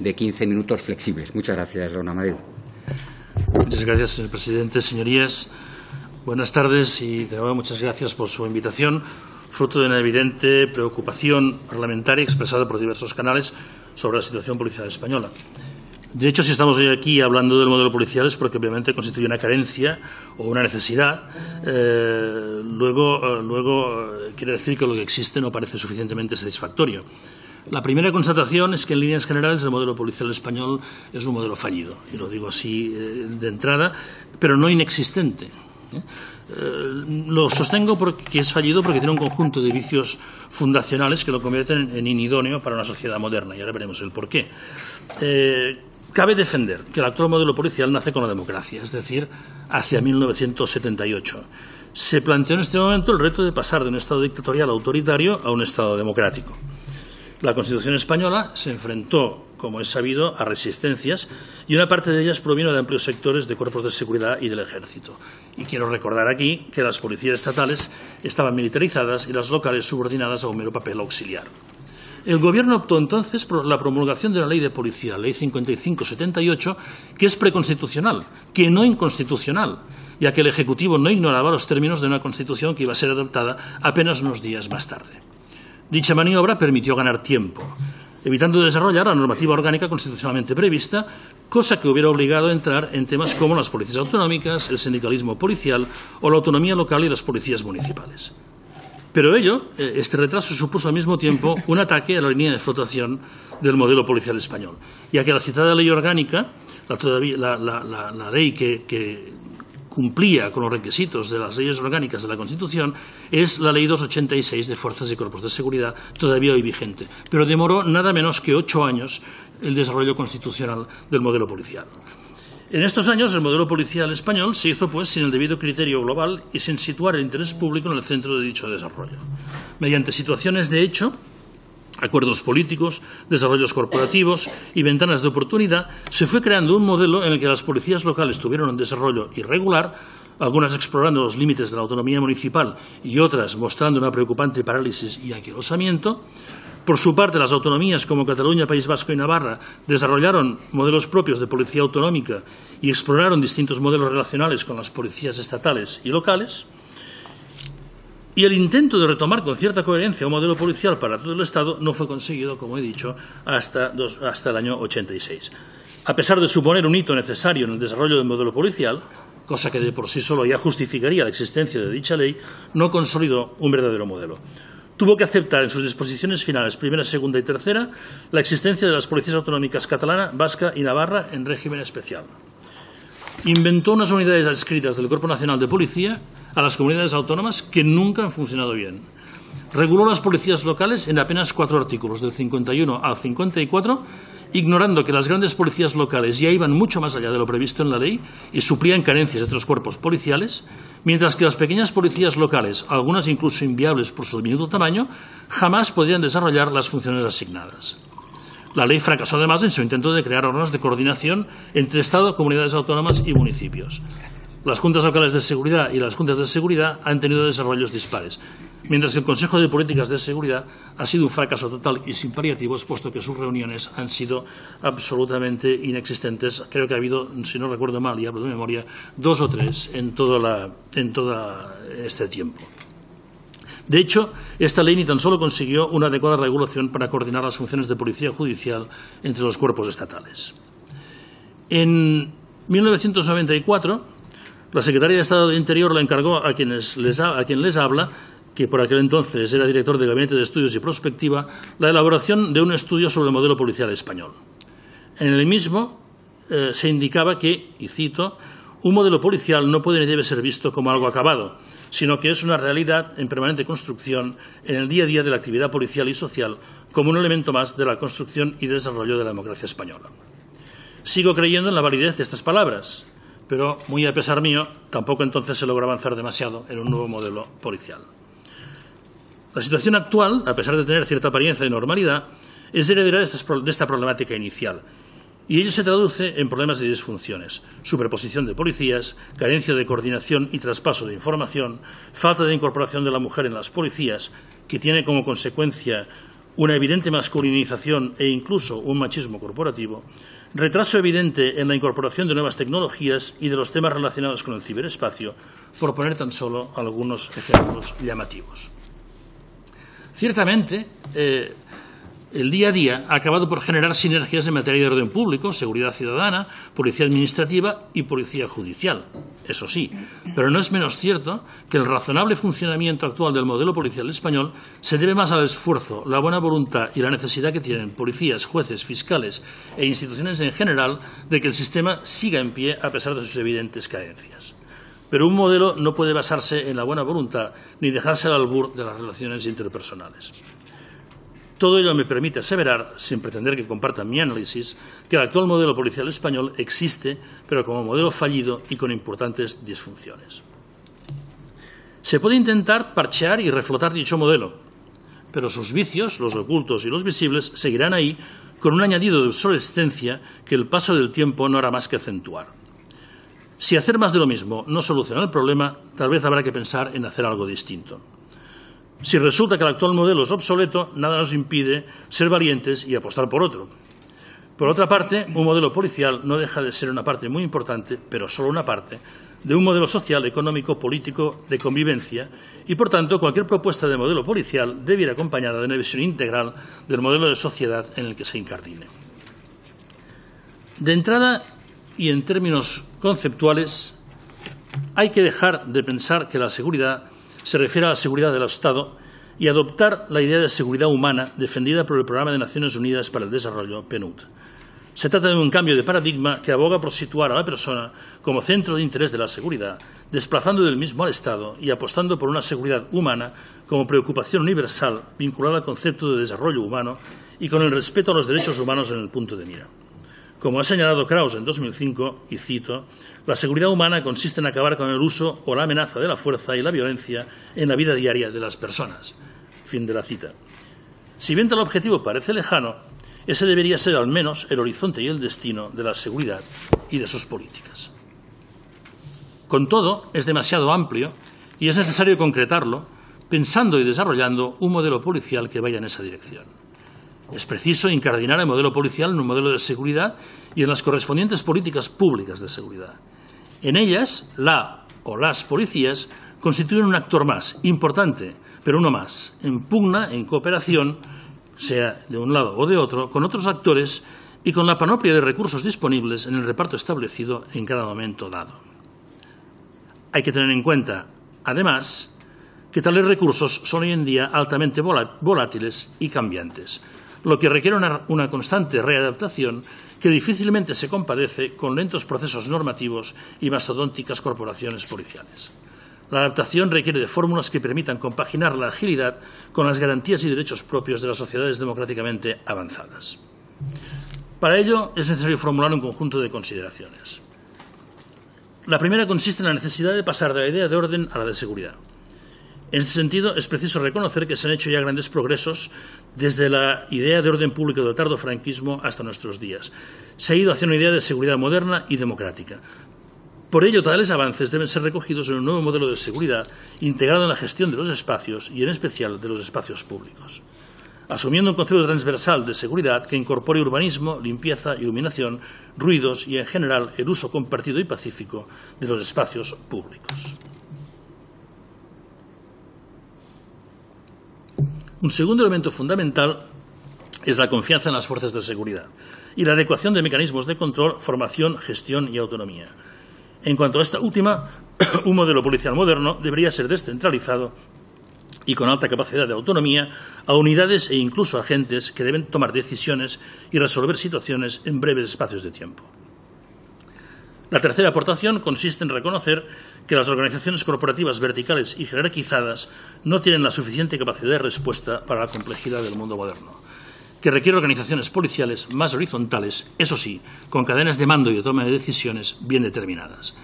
de 15 minutos flexibles. Muchas gracias, don Amadeu. Muchas gracias, señor presidente. Señorías, buenas tardes y de nuevo muchas gracias por su invitación, fruto de una evidente preocupación parlamentaria expresada por diversos canales sobre la situación policial española. De hecho, si estamos hoy aquí hablando del modelo policial es porque obviamente constituye una carencia o una necesidad. Luego quiere decir que lo que existe no parece suficientemente satisfactorio. La primera constatación es que en líneas generales el modelo policial español es un modelo fallido, y lo digo así de entrada, pero no inexistente. Lo sostengo porque es fallido porque tiene un conjunto de vicios fundacionales que lo convierten en inidóneo para una sociedad moderna, y ahora veremos el porqué. Cabe defender que el actual modelo policial nace con la democracia, es decir, hacia 1978. Se planteó en este momento el reto de pasar de un Estado dictatorial autoritario a un Estado democrático. La Constitución española se enfrentó, como es sabido, a resistencias, y una parte de ellas provino de amplios sectores de cuerpos de seguridad y del ejército. Y quiero recordar aquí que las policías estatales estaban militarizadas y las locales subordinadas a un mero papel auxiliar. El Gobierno optó entonces por la promulgación de la Ley de Policía, Ley 55/78, que es preconstitucional, que no inconstitucional, ya que el Ejecutivo no ignoraba los términos de una Constitución que iba a ser adoptada apenas unos días más tarde. Dicha maniobra permitió ganar tiempo, evitando desarrollar la normativa orgánica constitucionalmente prevista, cosa que hubiera obligado a entrar en temas como las policías autonómicas, el sindicalismo policial o la autonomía local y las policías municipales. Pero este retraso supuso al mismo tiempo un ataque a la línea de flotación del modelo policial español, ya que la citada ley orgánica, la ley que cumplía con los requisitos de las leyes orgánicas de la Constitución, es la Ley 286 de Fuerzas y Cuerpos de Seguridad, todavía hoy vigente, pero demoró nada menos que 8 años el desarrollo constitucional del modelo policial. En estos años, el modelo policial español se hizo, pues, sin el debido criterio global y sin situar el interés público en el centro de dicho desarrollo. Mediante situaciones de hecho, acuerdos políticos, desarrollos corporativos y ventanas de oportunidad, se fue creando un modelo en el que las policías locales tuvieron un desarrollo irregular, algunas explorando los límites de la autonomía municipal y otras mostrando una preocupante parálisis y anquilosamiento. Por su parte, las autonomías como Cataluña, País Vasco y Navarra desarrollaron modelos propios de policía autonómica y exploraron distintos modelos relacionales con las policías estatales y locales. Y el intento de retomar con cierta coherencia un modelo policial para todo el Estado no fue conseguido, como he dicho, hasta el año 86. A pesar de suponer un hito necesario en el desarrollo del modelo policial, cosa que de por sí solo ya justificaría la existencia de dicha ley, no consolidó un verdadero modelo. Tuvo que aceptar en sus disposiciones finales, primera, segunda y tercera, la existencia de las policías autonómicas catalana, vasca y navarra en régimen especial. Inventó unas unidades adscritas del Cuerpo Nacional de Policía a las comunidades autónomas que nunca han funcionado bien. Reguló las policías locales en apenas 4 artículos, del 51 al 54, ignorando que las grandes policías locales ya iban mucho más allá de lo previsto en la ley y suplían carencias de otros cuerpos policiales, mientras que las pequeñas policías locales, algunas incluso inviables por su diminuto tamaño, jamás podían desarrollar las funciones asignadas. La ley fracasó además en su intento de crear órganos de coordinación entre Estado, comunidades autónomas y municipios. Las juntas locales de seguridad y las juntas de seguridad han tenido desarrollos dispares, mientras que el Consejo de Políticas de Seguridad ha sido un fracaso total y sin paliativos, puesto que sus reuniones han sido absolutamente inexistentes. Creo que ha habido, si no recuerdo mal y hablo de memoria, 2 o 3 en todo este tiempo. De hecho, esta ley ni tan solo consiguió una adecuada regulación para coordinar las funciones de policía judicial entre los cuerpos estatales. En 1994, la Secretaría de Estado de Interior le encargó a quien les habla, que por aquel entonces era director del Gabinete de Estudios y Prospectiva, la elaboración de un estudio sobre el modelo policial español. En el mismo se indicaba que, y cito, un modelo policial no puede ni debe ser visto como algo acabado, sino que es una realidad en permanente construcción en el día a día de la actividad policial y social, como un elemento más de la construcción y desarrollo de la democracia española. Sigo creyendo en la validez de estas palabras, pero, muy a pesar mío, tampoco entonces se logró avanzar demasiado en un nuevo modelo policial. La situación actual, a pesar de tener cierta apariencia de normalidad, es heredera de esta problemática inicial, y ello se traduce en problemas de disfunciones, superposición de policías, carencia de coordinación y traspaso de información, falta de incorporación de la mujer en las policías, que tiene como consecuencia una evidente masculinización e incluso un machismo corporativo, retraso evidente en la incorporación de nuevas tecnologías y de los temas relacionados con el ciberespacio, por poner tan solo algunos ejemplos llamativos. Ciertamente, el día a día ha acabado por generar sinergias en materia de orden público, seguridad ciudadana, policía administrativa y policía judicial. Eso sí, pero no es menos cierto que el razonable funcionamiento actual del modelo policial español se debe más al esfuerzo, la buena voluntad y la necesidad que tienen policías, jueces, fiscales e instituciones en general de que el sistema siga en pie a pesar de sus evidentes carencias. Pero un modelo no puede basarse en la buena voluntad ni dejarse al albur de las relaciones interpersonales. Todo ello me permite aseverar, sin pretender que compartan mi análisis, que el actual modelo policial español existe, pero como modelo fallido y con importantes disfunciones. Se puede intentar parchear y reflotar dicho modelo, pero sus vicios, los ocultos y los visibles, seguirán ahí con un añadido de obsolescencia que el paso del tiempo no hará más que acentuar. Si hacer más de lo mismo no soluciona el problema, tal vez habrá que pensar en hacer algo distinto. Si resulta que el actual modelo es obsoleto, nada nos impide ser valientes y apostar por otro. Por otra parte, un modelo policial no deja de ser una parte muy importante, pero solo una parte, de un modelo social, económico, político, de convivencia, y por tanto cualquier propuesta de modelo policial debe ir acompañada de una visión integral del modelo de sociedad en el que se incardine. De entrada, y en términos conceptuales, hay que dejar de pensar que la seguridad se refiere a la seguridad del Estado y adoptar la idea de seguridad humana defendida por el Programa de Naciones Unidas para el Desarrollo, PNUD. Se trata de un cambio de paradigma que aboga por situar a la persona como centro de interés de la seguridad, desplazando del mismo al Estado y apostando por una seguridad humana como preocupación universal vinculada al concepto de desarrollo humano y con el respeto a los derechos humanos en el punto de mira. Como ha señalado Krauss en 2005, y cito, la seguridad humana consiste en acabar con el uso o la amenaza de la fuerza y la violencia en la vida diaria de las personas. Fin de la cita. Si bien tal objetivo parece lejano, ese debería ser al menos el horizonte y el destino de la seguridad y de sus políticas. Con todo, es demasiado amplio y es necesario concretarlo pensando y desarrollando un modelo policial que vaya en esa dirección. Es preciso incardinar el modelo policial en un modelo de seguridad y en las correspondientes políticas públicas de seguridad. En ellas, la o las policías constituyen un actor más, importante, pero uno más, en pugna, en cooperación, sea de un lado o de otro, con otros actores y con la panoplia de recursos disponibles en el reparto establecido en cada momento dado. Hay que tener en cuenta, además, que tales recursos son hoy en día altamente volátiles y cambiantes, lo que requiere una constante readaptación que difícilmente se compadece con lentos procesos normativos y mastodónticas corporaciones policiales. La adaptación requiere de fórmulas que permitan compaginar la agilidad con las garantías y derechos propios de las sociedades democráticamente avanzadas. Para ello es necesario formular un conjunto de consideraciones. La primera consiste en la necesidad de pasar de la idea de orden a la de seguridad. En este sentido, es preciso reconocer que se han hecho ya grandes progresos desde la idea de orden público del tardofranquismo hasta nuestros días. Se ha ido hacia una idea de seguridad moderna y democrática. Por ello, tales avances deben ser recogidos en un nuevo modelo de seguridad integrado en la gestión de los espacios y, en especial, de los espacios públicos, asumiendo un concepto transversal de seguridad que incorpore urbanismo, limpieza, iluminación, ruidos y, en general, el uso compartido y pacífico de los espacios públicos. Un segundo elemento fundamental es la confianza en las fuerzas de seguridad y la adecuación de mecanismos de control, formación, gestión y autonomía. En cuanto a esta última, un modelo policial moderno debería ser descentralizado y con alta capacidad de autonomía a unidades e incluso agentes que deben tomar decisiones y resolver situaciones en breves espacios de tiempo. La tercera aportación consiste en reconocer que las organizaciones corporativas verticales y jerarquizadas no tienen la suficiente capacidad de respuesta para la complejidad del mundo moderno, que requiere organizaciones policiales más horizontales, eso sí, con cadenas de mando y de toma de decisiones bien determinadas.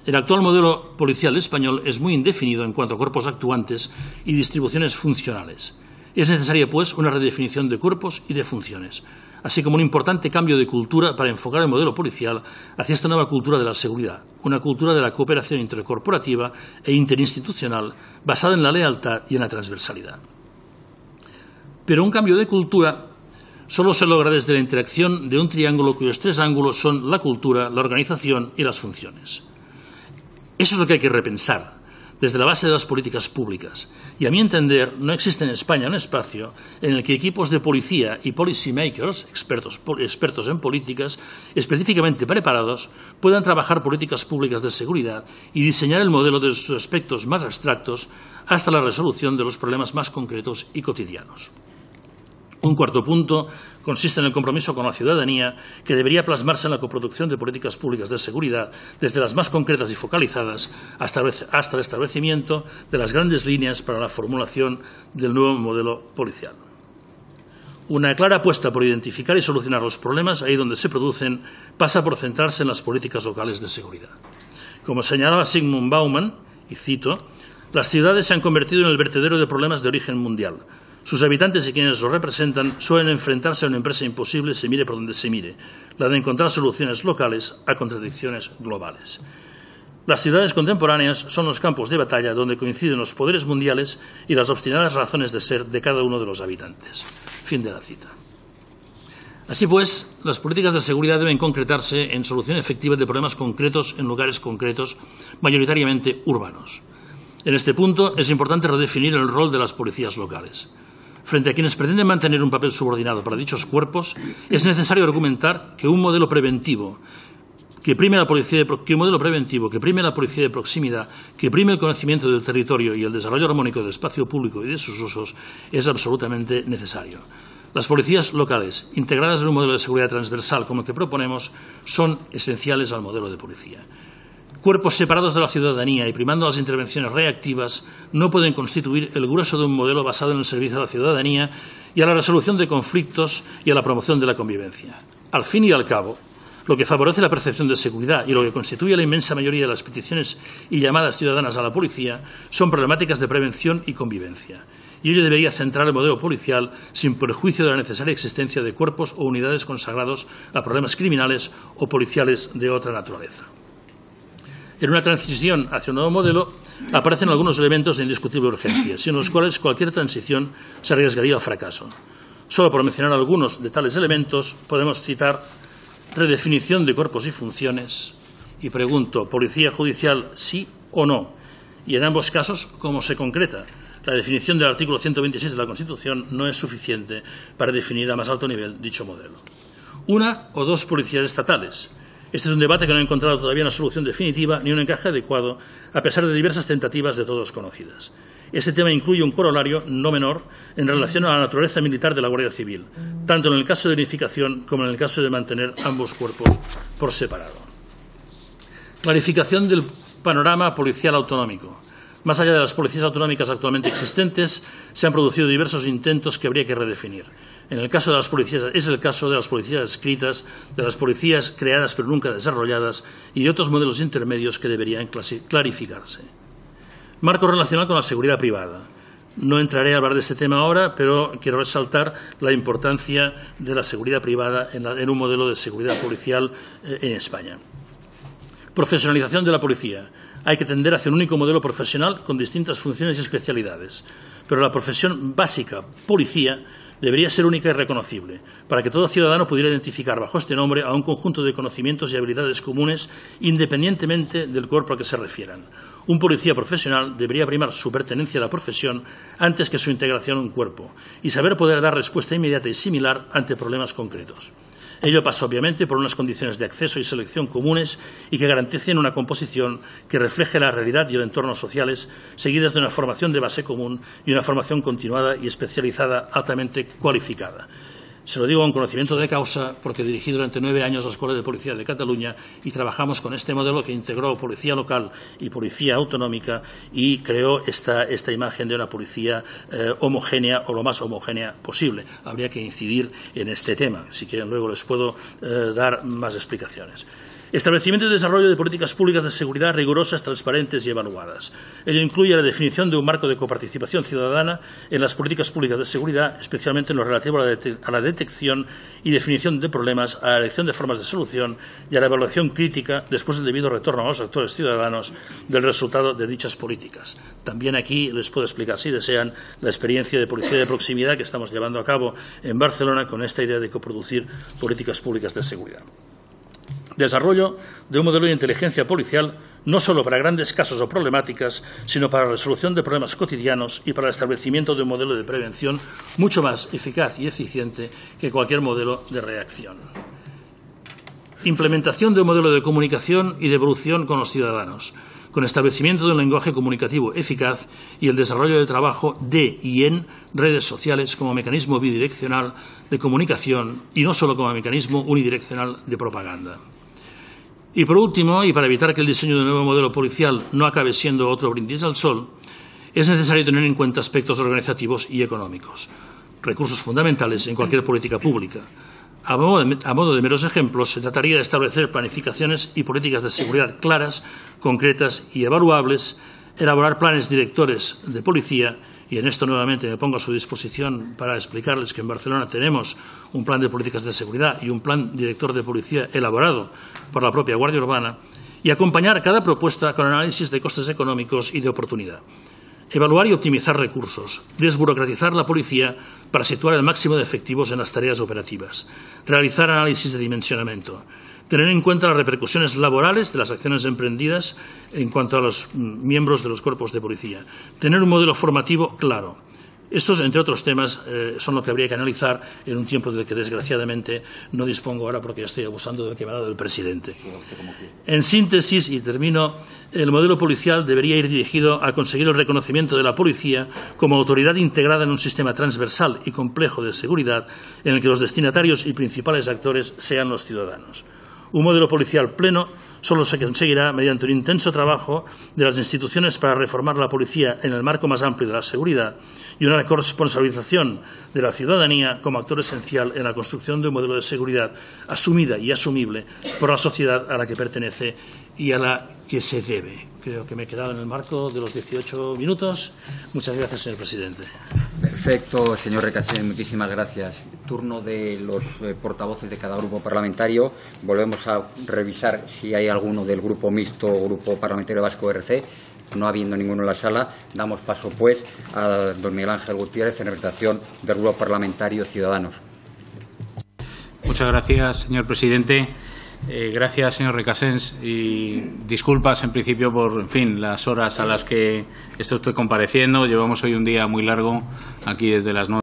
El actual modelo policial español es muy indefinido en cuanto a cuerpos actuantes y distribuciones funcionales. Es necesaria, pues, una redefinición de cuerpos y de funciones, así como un importante cambio de cultura para enfocar el modelo policial hacia esta nueva cultura de la seguridad, una cultura de la cooperación intercorporativa e interinstitucional basada en la lealtad y en la transversalidad. Pero un cambio de cultura solo se logra desde la interacción de un triángulo cuyos tres ángulos son la cultura, la organización y las funciones. Eso es lo que hay que repensar desde la base de las políticas públicas. Y a mi entender, no existe en España un espacio en el que equipos de policía y policy makers, expertos en políticas, específicamente preparados, puedan trabajar políticas públicas de seguridad y diseñar el modelo de sus aspectos más abstractos hasta la resolución de los problemas más concretos y cotidianos. Un cuarto punto consiste en el compromiso con la ciudadanía, que debería plasmarse en la coproducción de políticas públicas de seguridad, desde las más concretas y focalizadas hasta el establecimiento de las grandes líneas para la formulación del nuevo modelo policial. Una clara apuesta por identificar y solucionar los problemas ahí donde se producen pasa por centrarse en las políticas locales de seguridad. Como señalaba Zygmunt Bauman, y cito, las ciudades se han convertido en el vertedero de problemas de origen mundial. Sus habitantes y quienes los representan suelen enfrentarse a una empresa imposible, se mire por donde se mire, la de encontrar soluciones locales a contradicciones globales. Las ciudades contemporáneas son los campos de batalla donde coinciden los poderes mundiales y las obstinadas razones de ser de cada uno de los habitantes. Fin de la cita. Así pues, las políticas de seguridad deben concretarse en solución efectiva de problemas concretos en lugares concretos, mayoritariamente urbanos. En este punto es importante redefinir el rol de las policías locales. Frente a quienes pretenden mantener un papel subordinado para dichos cuerpos, es necesario argumentar que un modelo preventivo que prime la policía de proximidad, que prime el conocimiento del territorio y el desarrollo armónico del espacio público y de sus usos es absolutamente necesario. Las policías locales, integradas en un modelo de seguridad transversal como el que proponemos, son esenciales al modelo de policía. Cuerpos separados de la ciudadanía y primando las intervenciones reactivas no pueden constituir el grueso de un modelo basado en el servicio a la ciudadanía y a la resolución de conflictos y a la promoción de la convivencia. Al fin y al cabo, lo que favorece la percepción de seguridad y lo que constituye la inmensa mayoría de las peticiones y llamadas ciudadanas a la policía son problemáticas de prevención y convivencia. Y ello debería centrar el modelo policial sin perjuicio de la necesaria existencia de cuerpos o unidades consagrados a problemas criminales o policiales de otra naturaleza. En una transición hacia un nuevo modelo aparecen algunos elementos de indiscutible urgencia, sin los cuales cualquier transición se arriesgaría al fracaso. Solo por mencionar algunos de tales elementos podemos citar redefinición de cuerpos y funciones, y pregunto, ¿policía judicial sí o no? Y en ambos casos, ¿cómo se concreta? La definición del artículo 126 de la Constitución no es suficiente para definir a más alto nivel dicho modelo. Una o dos policías estatales. Este es un debate que no ha encontrado todavía una solución definitiva ni un encaje adecuado, a pesar de diversas tentativas de todos conocidas. Este tema incluye un corolario no menor en relación a la naturaleza militar de la Guardia Civil, tanto en el caso de unificación como en el caso de mantener ambos cuerpos por separado. Clarificación del panorama policial autonómico. Más allá de las policías autonómicas actualmente existentes, se han producido diversos intentos que habría que redefinir. En el caso de las policías, es el caso de las policías adscritas, de las policías creadas pero nunca desarrolladas y de otros modelos intermedios que deberían clarificarse. Marco relacional con la seguridad privada. No entraré a hablar de este tema ahora, pero quiero resaltar la importancia de la seguridad privada en un modelo de seguridad policial en España. Profesionalización de la policía. Hay que tender hacia un único modelo profesional con distintas funciones y especialidades, pero la profesión básica, policía, debería ser única y reconocible, para que todo ciudadano pudiera identificar bajo este nombre a un conjunto de conocimientos y habilidades comunes independientemente del cuerpo al que se refieran. Un policía profesional debería primar su pertenencia a la profesión antes que su integración en un cuerpo y saber poder dar respuesta inmediata y similar ante problemas concretos. Ello pasa, obviamente, por unas condiciones de acceso y selección comunes y que garanticen una composición que refleje la realidad y el entorno sociales, seguidas de una formación de base común y una formación continuada y especializada altamente cualificada. Se lo digo con conocimiento de causa porque dirigí durante 9 años la Escuela de Policía de Cataluña y trabajamos con este modelo que integró policía local y policía autonómica y creó esta imagen de una policía homogénea o lo más homogénea posible. Habría que incidir en este tema, si quieren luego les puedo dar más explicaciones. Establecimiento y desarrollo de políticas públicas de seguridad rigurosas, transparentes y evaluadas. Ello incluye la definición de un marco de coparticipación ciudadana en las políticas públicas de seguridad, especialmente en lo relativo a la detección y definición de problemas, a la elección de formas de solución y a la evaluación crítica, después del debido retorno a los actores ciudadanos, del resultado de dichas políticas. También aquí les puedo explicar, si desean, la experiencia de policía de proximidad que estamos llevando a cabo en Barcelona con esta idea de coproducir políticas públicas de seguridad. Desarrollo de un modelo de inteligencia policial no solo para grandes casos o problemáticas, sino para la resolución de problemas cotidianos y para el establecimiento de un modelo de prevención mucho más eficaz y eficiente que cualquier modelo de reacción. Implementación de un modelo de comunicación y de evolución con los ciudadanos, con establecimiento de un lenguaje comunicativo eficaz y el desarrollo de trabajo de y en redes sociales como mecanismo bidireccional de comunicación y no solo como mecanismo unidireccional de propaganda. Y por último, y para evitar que el diseño de un nuevo modelo policial no acabe siendo otro brindis al sol, es necesario tener en cuenta aspectos organizativos y económicos, recursos fundamentales en cualquier política pública. A modo de meros ejemplos, se trataría de establecer planificaciones y políticas de seguridad claras, concretas y evaluables, elaborar planes directores de policía, y en esto nuevamente me pongo a su disposición para explicarles que en Barcelona tenemos un plan de políticas de seguridad y un plan director de policía elaborado por la propia Guardia Urbana, y acompañar cada propuesta con análisis de costes económicos y de oportunidad. Evaluar y optimizar recursos, desburocratizar la policía para situar el máximo de efectivos en las tareas operativas, realizar análisis de dimensionamiento, tener en cuenta las repercusiones laborales de las acciones emprendidas en cuanto a los miembros de los cuerpos de policía, tener un modelo formativo claro. Estos, entre otros temas, son lo que habría que analizar en un tiempo del que, desgraciadamente, no dispongo ahora porque estoy abusando del que me ha dado el presidente. En síntesis, y termino, el modelo policial debería ir dirigido a conseguir el reconocimiento de la policía como autoridad integrada en un sistema transversal y complejo de seguridad en el que los destinatarios y principales actores sean los ciudadanos. Un modelo policial pleno solo se conseguirá mediante un intenso trabajo de las instituciones para reformar la policía en el marco más amplio de la seguridad y una corresponsabilización de la ciudadanía como actor esencial en la construcción de un modelo de seguridad asumida y asumible por la sociedad a la que pertenece y a la que se debe. Creo que me he quedado en el marco de los 18 minutos. Muchas gracias, señor presidente. Perfecto, señor Recasens, muchísimas gracias. Turno de los portavoces de cada grupo parlamentario. Volvemos a revisar si hay alguno del Grupo Mixto o Grupo Parlamentario Vasco RC. No habiendo ninguno en la sala, damos paso, pues, a don Miguel Ángel Gutiérrez en representación del Grupo Parlamentario Ciudadanos. Muchas gracias, señor presidente. Gracias, señor Recasens, y disculpas en principio por, en fin, las horas a las que está usted compareciendo. Llevamos hoy un día muy largo aquí desde las 9.